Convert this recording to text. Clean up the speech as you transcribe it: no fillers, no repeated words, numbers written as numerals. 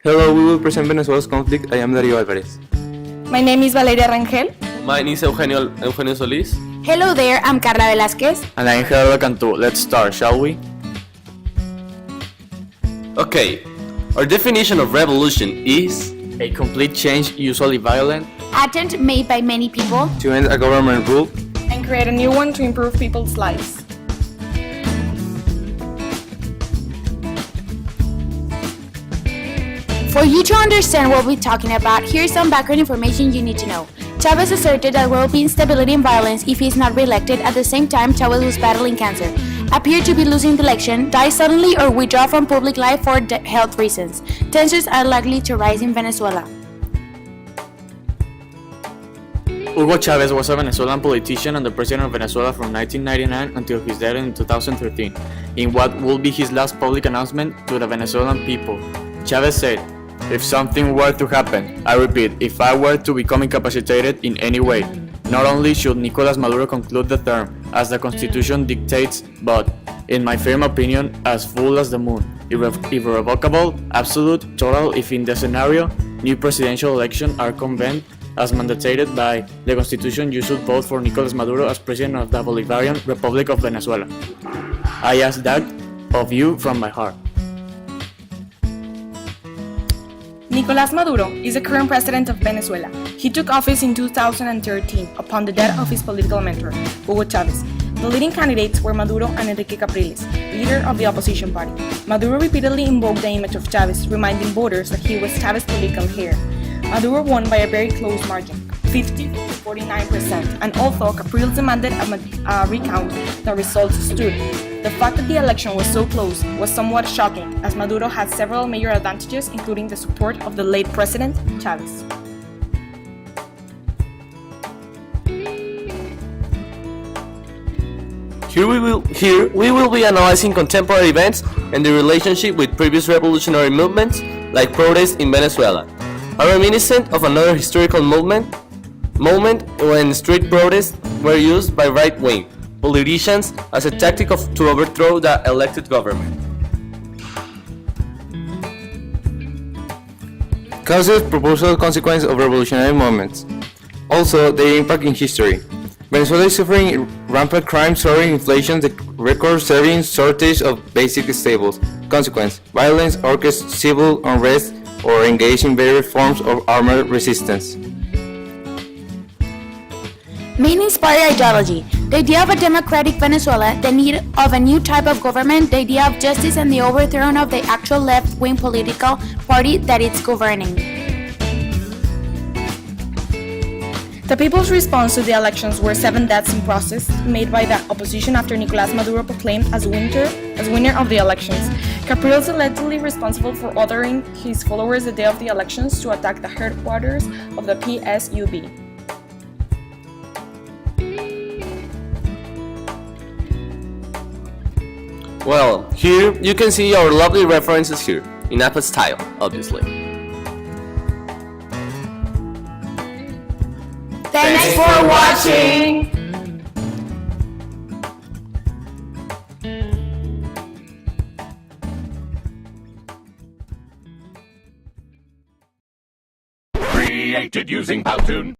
Hello, we will present Venezuela's conflict. I am Dario Alvarez. My name is Valeria Rangel. Mine is Eugenio Solís. Hello there, I'm Karla Velazquez. And I'm Gerardo Cantu. Let's start, shall we? Okay, our definition of revolution is A complete change, usually violent, Attempt made by many people To end a government rule, And create a new one to improve people's lives. For you to understand what we're talking about, here's some background information you need to know. Chavez asserted that there will be instability and violence if he is not re-elected. At the same time, Chavez was battling cancer, appeared to be losing the election, died suddenly, or withdraw from public life for health reasons. Tensions are likely to rise in Venezuela. Hugo Chavez was a Venezuelan politician and the president of Venezuela from 1999 until his death in 2013. In what will be his last public announcement to the Venezuelan people, Chavez said, "If something were to happen, I repeat, if I were to become incapacitated in any way, not only should Nicolas Maduro conclude the term, as the Constitution dictates, but, in my firm opinion, as full as the moon, irrevocable, absolute, total, if in the scenario, new presidential elections are convened, as mandated by the Constitution, you should vote for Nicolas Maduro as President of the Bolivarian Republic of Venezuela. I ask that of you from my heart." Nicolás Maduro is the current president of Venezuela. He took office in 2013 upon the death of his political mentor, Hugo Chavez. The leading candidates were Maduro and Enrique Capriles, leader of the opposition party. Maduro repeatedly invoked the image of Chavez, reminding voters that he was Chavez's political heir. Maduro won by a very close margin, 50 to 49%, and although Capriles demanded a recount, the results stood. The fact that the election was so close was somewhat shocking, as Maduro had several major advantages, including the support of the late president, Chavez. Here we will be analyzing contemporary events and the relationship with previous revolutionary movements like protests in Venezuela, are reminiscent of another historical moment when street protests were used by right-wing politicians as a tactic to overthrow the elected government. causes, proposal, consequence of revolutionary movements. Also, their impact in history. Venezuela is suffering rampant crime, soaring inflation, the record-setting shortage of basic staples. Consequence: violence, orchestrated civil unrest, or engage in various forms of armed resistance. Main inspired ideology: the idea of a democratic Venezuela, the need of a new type of government, the idea of justice, and the overthrow of the actual left-wing political party that it's governing. The people's response to the elections were 7 deaths in process made by the opposition after Nicolás Maduro proclaimed as winner of the elections. Capriles allegedly responsible for ordering his followers the day of the elections to attack the headquarters of the PSUV. Well, here you can see our lovely references here, in APA style, obviously. Thanks for watching! Created using Powtoon.